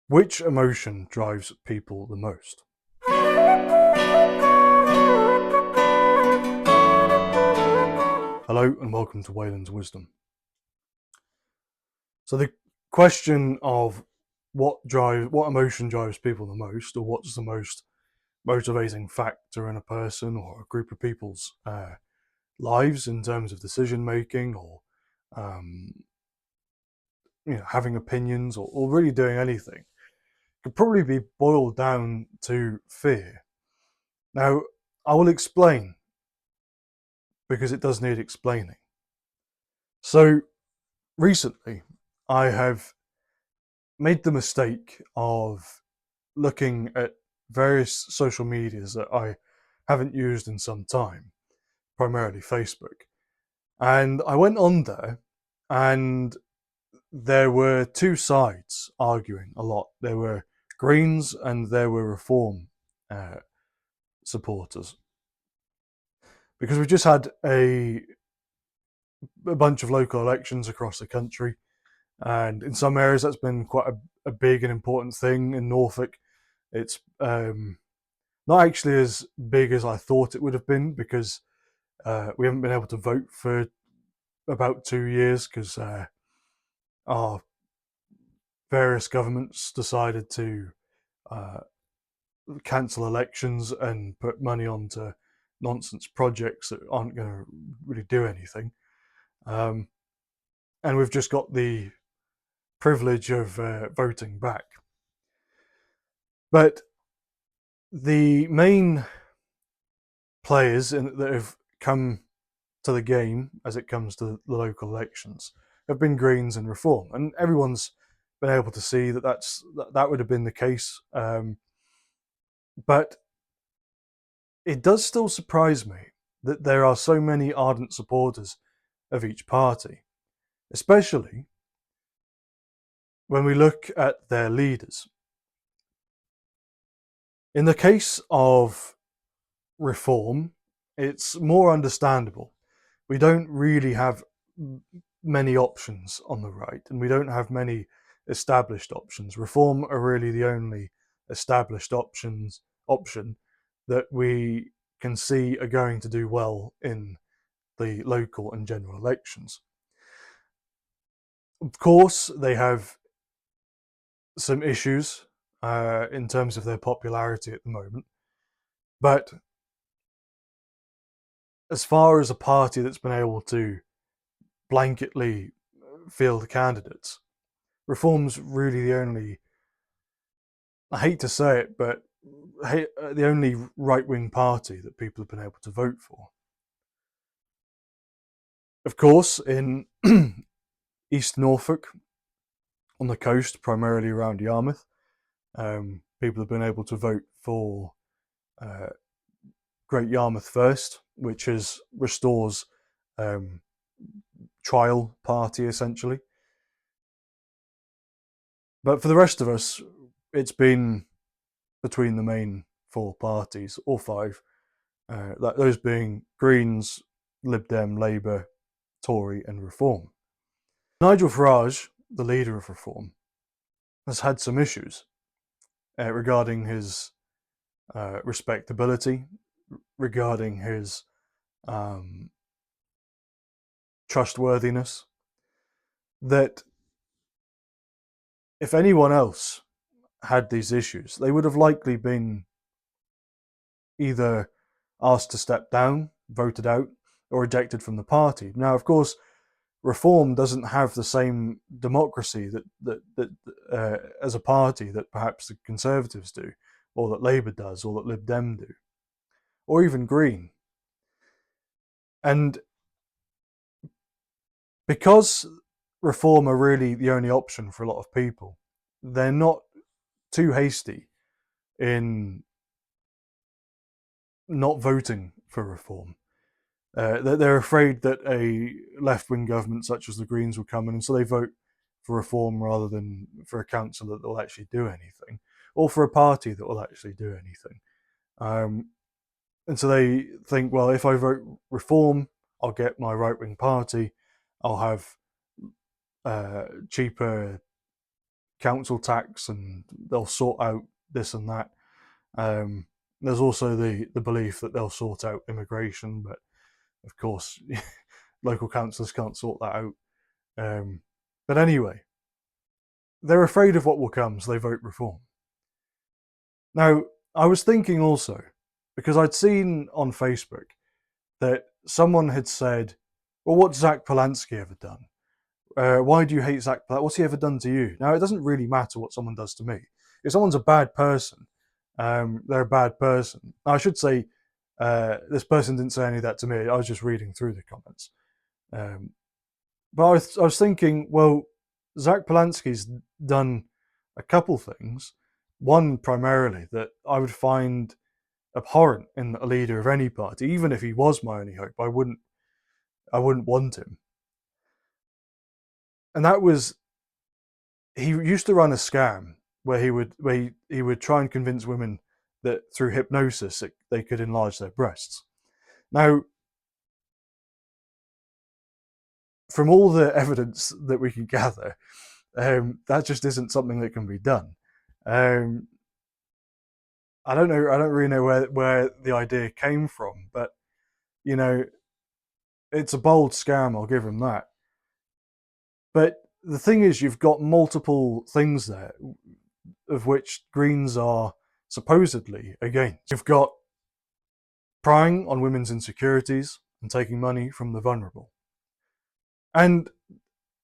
Which emotion drives people the most? Hello and welcome to Wayland's Wisdom. So the question of what emotion drives people the most, or what's the most motivating factor in a person or a group of people's lives in terms of decision making, or um, having opinions, or really doing anything, could probably be boiled down to fear. Now, I will explain, because it does need explaining. So recently, I have made the mistake of looking at various social medias that I haven't used in some time, primarily Facebook. And I went on there, and there were two sides arguing a lot. There were Greens and there were Reform supporters. Because we just had a bunch of local elections across the country, and in some areas that's been quite a big and important thing. In Norfolk, it's not actually as big as I thought it would have been, because we haven't been able to vote for about 2 years, because our various governments decided to uh, cancel elections and put money onto nonsense projects that aren't going to really do anything. And we've just got the privilege of voting back. But the main players that have come to the game as it comes to the local elections have been Greens and Reform, and everyone's been able to see that would have been the case. But it does still surprise me that there are so many ardent supporters of each party, especially when we look at their leaders. In the case of Reform, it's more understandable. We don't really have many options on the right, and we don't have many established options. Reform are really the only established option that we can see are going to do well in the local and general elections. Of course, they have some issues in terms of their popularity at the moment, but as far as a party that's been able to blanketly field candidates, Reform's really the only, I hate to say it, but the only right-wing party that people have been able to vote for. Of course, in East Norfolk, on the coast, primarily around Yarmouth, people have been able to vote for Great Yarmouth First, which restores trial party, essentially. But for the rest of us, it's been between the main four parties, or five, those being Greens, Lib Dem, Labour, Tory, and Reform. Nigel Farage, the leader of Reform, has had some issues regarding his respectability, regarding his trustworthiness, that if anyone else had these issues, they would have likely been either asked to step down, voted out, or ejected from the party. Now, of course, Reform doesn't have the same democracy that as a party that perhaps the Conservatives do, or that Labour does, or that Lib Dem do, or even Green. And because Reform are really the only option for a lot of people, they're not too hasty in not voting for Reform. They're afraid that a left-wing government such as the Greens will come in, and so they vote for Reform rather than for a council that will actually do anything, or for a party that will actually do anything. And so they think, well, if I vote Reform, I'll get my right-wing party, I'll have cheaper council tax and they'll sort out this and that. There's also the belief that they'll sort out immigration, but of course, local councillors can't sort that out. But anyway, they're afraid of what will come, so they vote reform. Now, I was thinking also, because I'd seen on Facebook that someone had said, well, what's Zach Polanski ever done? Why do you hate Zach Polanski? What's he ever done to you? Now, it doesn't really matter what someone does to me. If someone's a bad person, they're a bad person. I should say, this person didn't say any of that to me. I was just reading through the comments. But I was thinking, well, Zach Polanski's done a couple things. One, primarily, that I would find abhorrent in a leader of any party. Even if he was my only hope, I wouldn't want him. And that was, he used to run a scam where he would try and convince women that through hypnosis they could enlarge their breasts. Now, from all the evidence that we can gather, that just isn't something that can be done. I don't know. I don't really know where the idea came from, but you know, it's a bold scam. I'll give him that. But the thing is, you've got multiple things there, of which Greens are supposedly against. You've got prying on women's insecurities and taking money from the vulnerable. And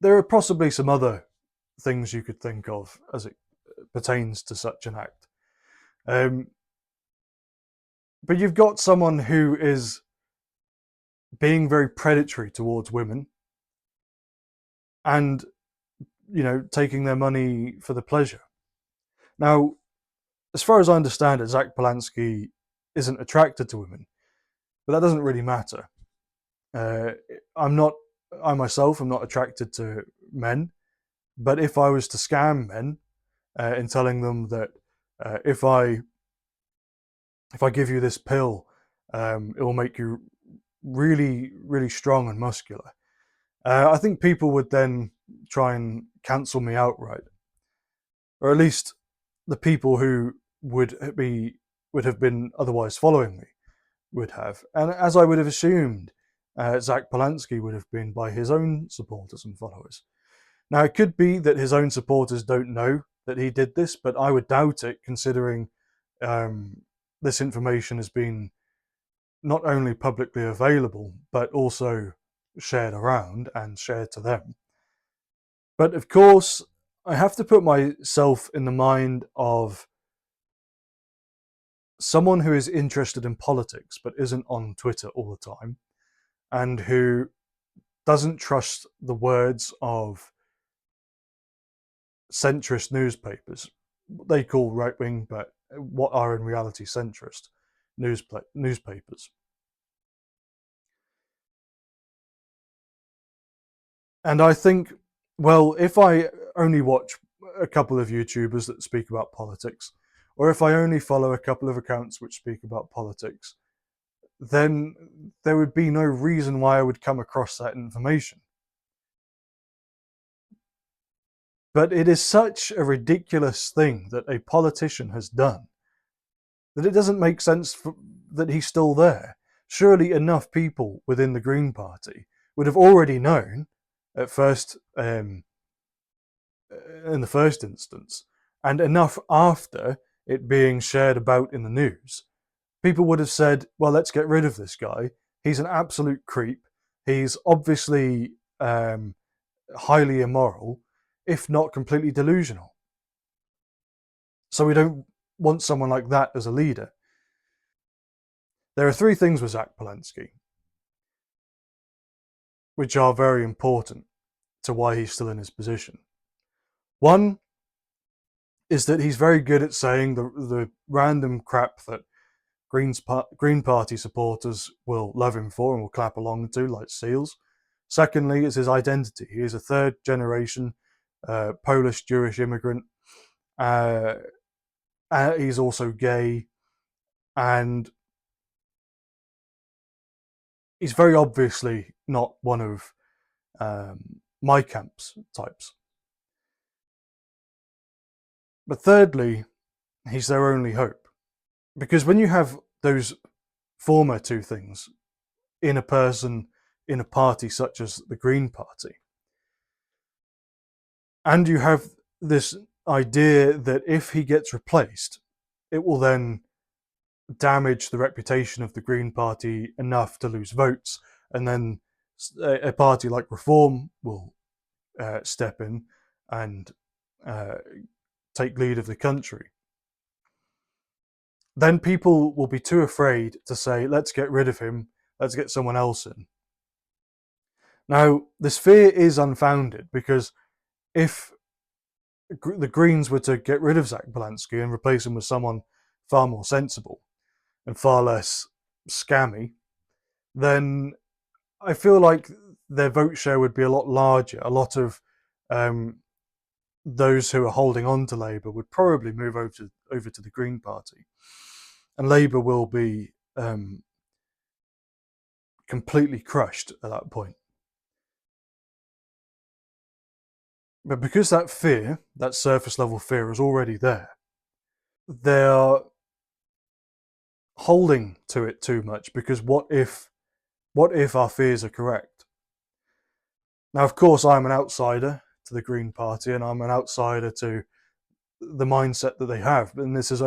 there are possibly some other things you could think of as it pertains to such an act. But you've got someone who is being very predatory towards women and, taking their money for the pleasure. Now, as far as I understand it, Zach Polanski isn't attracted to women, but that doesn't really matter. I myself am not attracted to men, but if I was to scam men in telling them that if I give you this pill, it will make you really, really strong and muscular, I think people would then try and cancel me outright, or at least the people who would have been otherwise following me would have, and as I would have assumed, Zach Polanski would have been by his own supporters and followers. Now, it could be that his own supporters don't know that he did this, but I would doubt it, considering this information has been not only publicly available, but also shared around and shared to them. But of course, I have to put myself in the mind of someone who is interested in politics but isn't on Twitter all the time, and who doesn't trust the words of centrist newspapers. They call right-wing, but what are in reality centrist newspapers. And I think, well, if I only watch a couple of YouTubers that speak about politics, or if I only follow a couple of accounts which speak about politics, then there would be no reason why I would come across that information. But it is such a ridiculous thing that a politician has done that it doesn't make sense that he's still there. Surely enough people within the Green Party would have already known at first, in the first instance, and enough after it being shared about in the news, people would have said, well, let's get rid of this guy. He's an absolute creep. He's obviously highly immoral, if not completely delusional. So we don't want someone like that as a leader. There are three things with Zach Polanski which are very important to why he's still in his position. One is that he's very good at saying the random crap that Green Party supporters will love him for and will clap along to, like seals. Secondly, is his identity. He is a third generation Polish Jewish immigrant. He's also gay, and he's very obviously not one of my camp's types. But thirdly, he's their only hope. Because when you have those former two things in a person, in a party such as the Green Party, and you have this idea that if he gets replaced, it will then damage the reputation of the Green Party enough to lose votes, and then a party like Reform will step in and uh, take lead of the country. Then people will be too afraid to say, let's get rid of him, let's get someone else in. Now, this fear is unfounded because if the Greens were to get rid of Zach Belansky and replace him with someone far more sensible and far less scammy, then I feel like their vote share would be a lot larger. A lot of those who are holding on to Labour would probably move over to the Green Party, and Labour will be completely crushed at that point. But because that fear, that surface level fear, is already there, they're holding to it too much, because what if our fears are correct? Now, of course, I'm an outsider to the Green Party, and I'm an outsider to the mindset that they have. And this is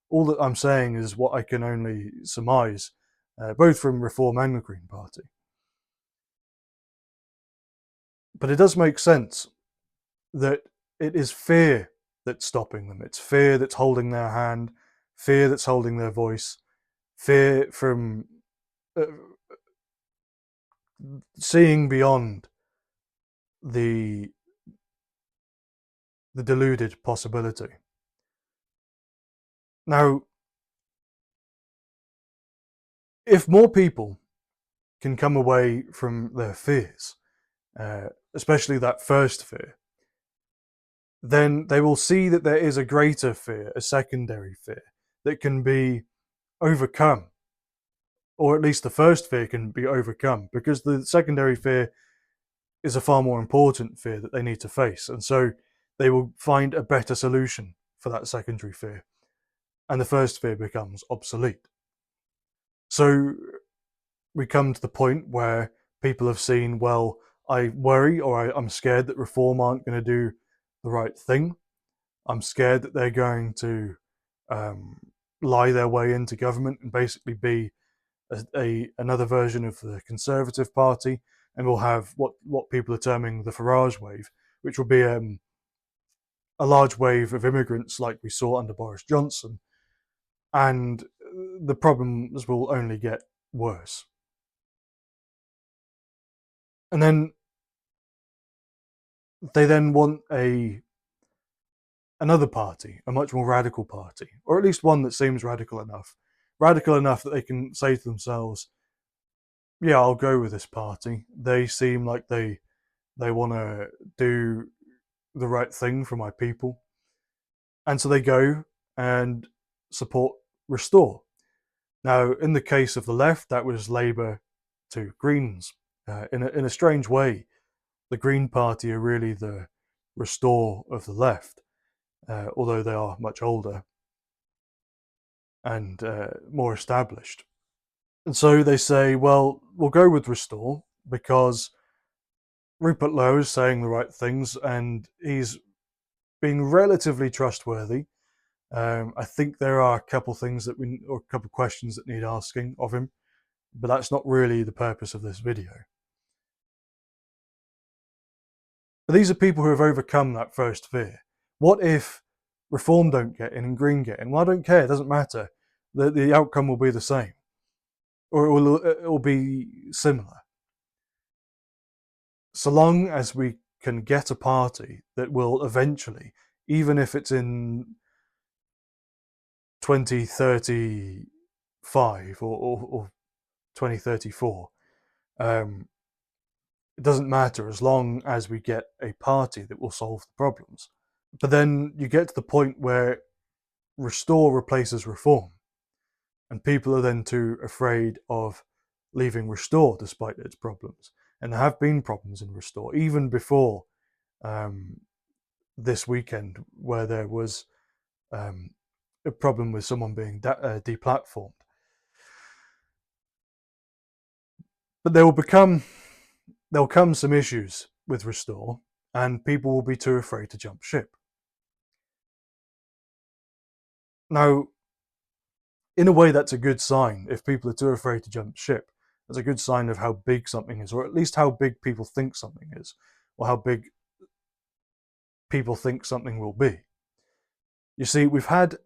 all that I'm saying is what I can only surmise, both from Reform and the Green Party. But it does make sense that it is fear that's stopping them. It's fear that's holding their hand, fear that's holding their voice, fear from seeing beyond the deluded possibility. Now, if more people can come away from their fears, especially that first fear, then they will see that there is a greater fear, a secondary fear, that can be overcome. Or at least the first fear can be overcome, because the secondary fear is a far more important fear that they need to face. And so they will find a better solution for that secondary fear. And the first fear becomes obsolete. So we come to the point where people have seen, well, I worry, or I'm scared that Reform aren't going to do the right thing. I'm scared that they're going to lie their way into government and basically be another version of the Conservative Party, and we'll have what people are terming the Farage wave, which will be a large wave of immigrants like we saw under Boris Johnson, and the problems will only get worse. And then they then want another party, a much more radical party, or at least one that seems radical enough that they can say to themselves, yeah, I'll go with this party. They seem like they want to do the right thing for my people. And so they go and support Restore. Now, in the case of the left, that was Labour to Greens. In a strange way, the Green Party are really the Restore of the left, although they are much older and more established. And so they say, well, we'll go with Restore because Rupert Lowe is saying the right things and he's being relatively trustworthy. I think there are a couple things or a couple questions that need asking of him, but that's not really the purpose of this video. But these are people who have overcome that first fear. What if Reform don't get in and Green get in? Well, I don't care. It doesn't matter. The outcome will be the same, or it will be similar. So long as we can get a party that will eventually, even if it's in 2035 or 2034, it doesn't matter as long as we get a party that will solve the problems. But then you get to the point where Restore replaces Reform, and people are then too afraid of leaving Restore despite its problems. And there have been problems in Restore even before this weekend where there was a problem with someone being deplatformed. But there'll come some issues with Restore, and people will be too afraid to jump ship. Now, in a way, that's a good sign. If people are too afraid to jump ship, that's a good sign of how big something is, or at least how big people think something is, or how big people think something will be. You see, we've had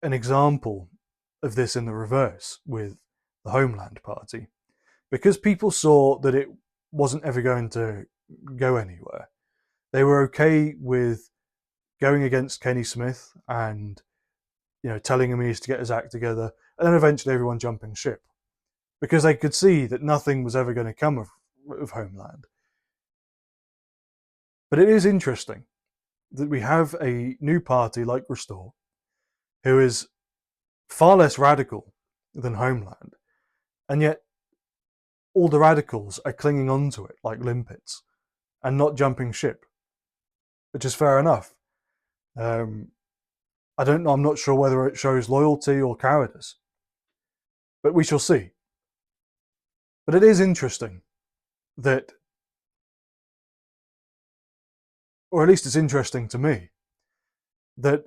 an example of this in the reverse with the Homeland Party. Because people saw that it wasn't ever going to go anywhere, they were okay with going against Kenny Smith and, telling him he needs to get his act together, and then eventually everyone jumping ship. Because they could see that nothing was ever going to come of Homeland. But it is interesting that we have a new party like Restore, who is far less radical than Homeland, and yet all the radicals are clinging on to it like limpets and not jumping ship, which is fair enough. I don't know, I'm not sure whether it shows loyalty or cowardice, but we shall see. But it is interesting that, or at least it's interesting to me, that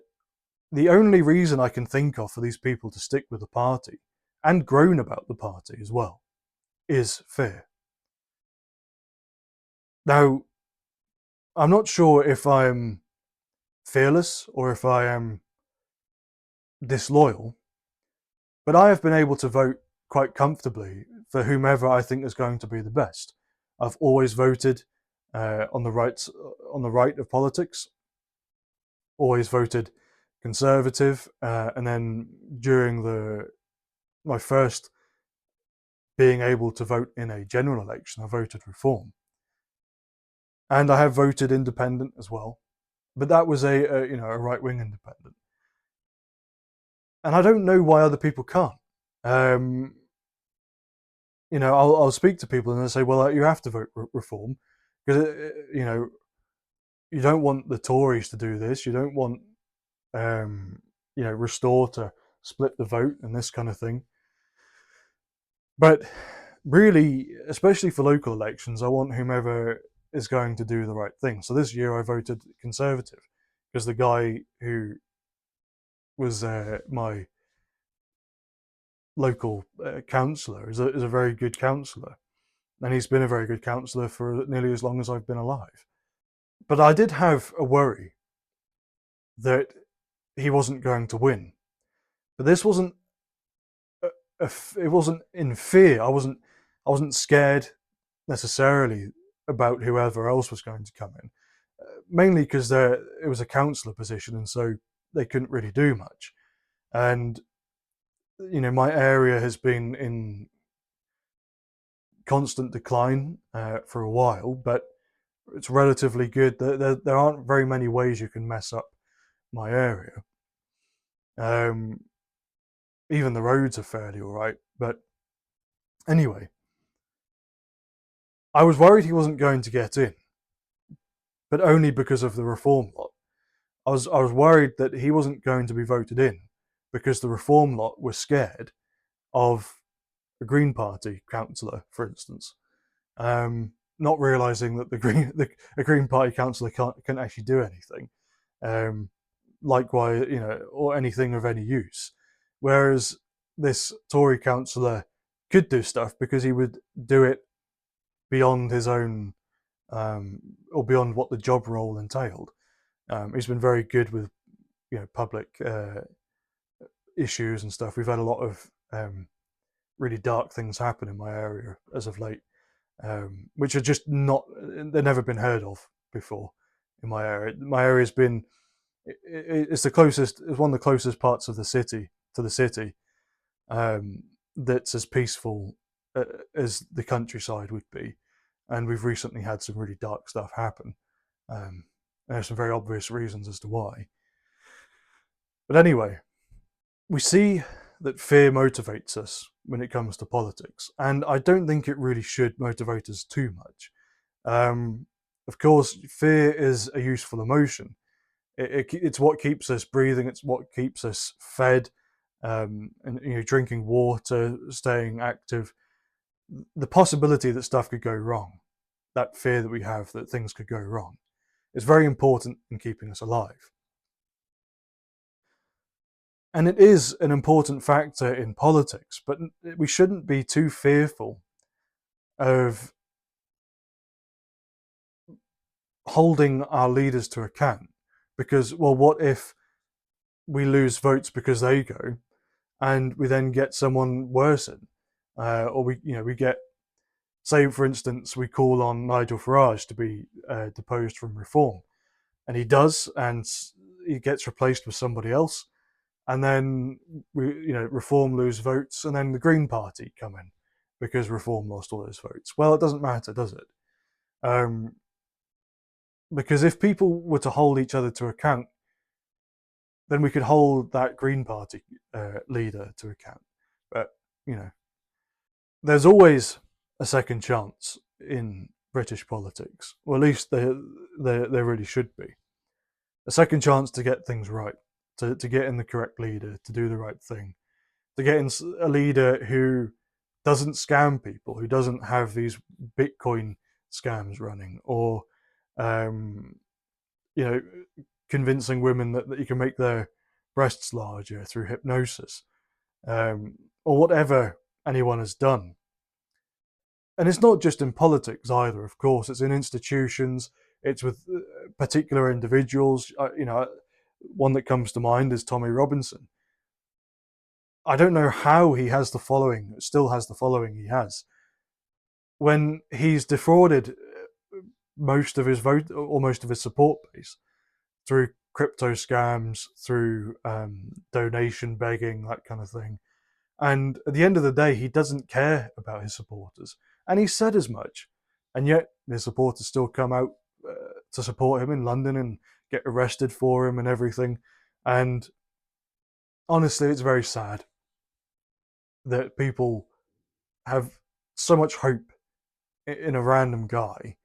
the only reason I can think of for these people to stick with the party, and groan about the party as well, is fear. Now, I'm not sure if I'm fearless or if I am disloyal, but I have been able to vote quite comfortably for whomever I think is going to be the best. I've always voted on the right of politics, always voted Conservative, and then during my first being able to vote in a general election, I voted Reform, and I have voted Independent as well, but that was a right-wing independent, and I don't know why other people can't. I'll speak to people and they'll say, well, you have to vote Reform because you don't want the Tories to do this. You don't want Restore to split the vote and this kind of thing. But really, especially for local elections, I want whomever is going to do the right thing. So this year I voted Conservative because the guy who was my local councillor is a very good councillor, and he's been a very good councillor for nearly as long as I've been alive. But I did have a worry that he wasn't going to win. But this wasn't it wasn't in fear. I wasn't scared necessarily about whoever else was going to come in, mainly because it was a councillor position, and so they couldn't really do much. And my area has been in constant decline for a while, but it's relatively good. There aren't very many ways you can mess up my area. Even the roads are fairly all right. But anyway, I was worried he wasn't going to get in, but only because of the Reform lot. I was worried that he wasn't going to be voted in because the Reform lot were scared of a Green Party councillor, for instance, not realising that a Green Party councillor can't actually do anything. Likewise, or anything of any use. Whereas this Tory councillor could do stuff because he would do it beyond his own, or beyond what the job role entailed. He's been very good with, public issues and stuff. We've had a lot of really dark things happen in my area as of late, which are just they've never been heard of before in my area. My area's been, it's one of the closest parts of the city to the city, that's as peaceful as the countryside would be, and we've recently had some really dark stuff happen. There's some very obvious reasons as to why. But anyway, we see that fear motivates us when it comes to politics, and I don't think it really should motivate us too much. Of course, fear is a useful emotion, It's what keeps us breathing. It's what keeps us fed, and drinking water, staying active. The possibility that stuff could go wrong, that fear that we have that things could go wrong, is very important in keeping us alive. And it is an important factor in politics, but we shouldn't be too fearful of holding our leaders to account. Because, well, what if we lose votes because they go, and we then get someone worse in, or we get, say for instance, we call on Nigel Farage to be deposed from Reform, and he does, and he gets replaced with somebody else, and then Reform lose votes, and then the Green Party come in because Reform lost all those votes. Well, it doesn't matter, does it? Because if people were to hold each other to account, then we could hold that Green Party leader to account. But there's always a second chance in British politics, or at least there really should be a second chance to get things right, to get in the correct leader, to do the right thing, to get in a leader who doesn't scam people, who doesn't have these Bitcoin scams running, or convincing women that you can make their breasts larger through hypnosis, or whatever anyone has done. And it's not just in politics either, of course. It's in institutions. It's with particular individuals. One that comes to mind is Tommy Robinson. I don't know how he has the following, still has the following he has, when he's defrauded most of his vote, or most of his support base, through crypto scams, through donation begging, that kind of thing. And at the end of the day, he doesn't care about his supporters. And he said as much. And yet his supporters still come out to support him in London and get arrested for him and everything. And honestly, it's very sad that people have so much hope in a random guy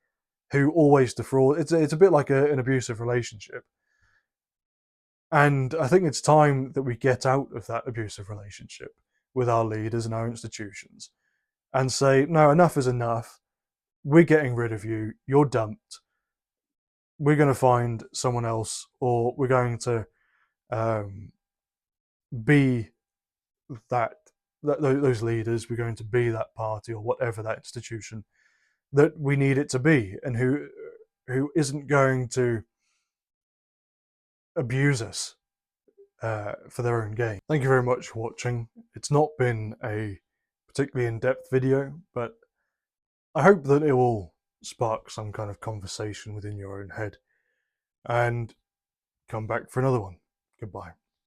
who always defrauds. It's a bit like an abusive relationship. And I think it's time that we get out of that abusive relationship with our leaders and our institutions and say, no, enough is enough. We're getting rid of you. You're dumped. We're going to find someone else, or we're going to be those leaders. We're going to be that party or whatever that institution that we need it to be, and who isn't going to abuse us for their own gain. Thank you very much for watching. It's not been a particularly in-depth video, but I hope that it will spark some kind of conversation within your own head, and come back for another one. Goodbye.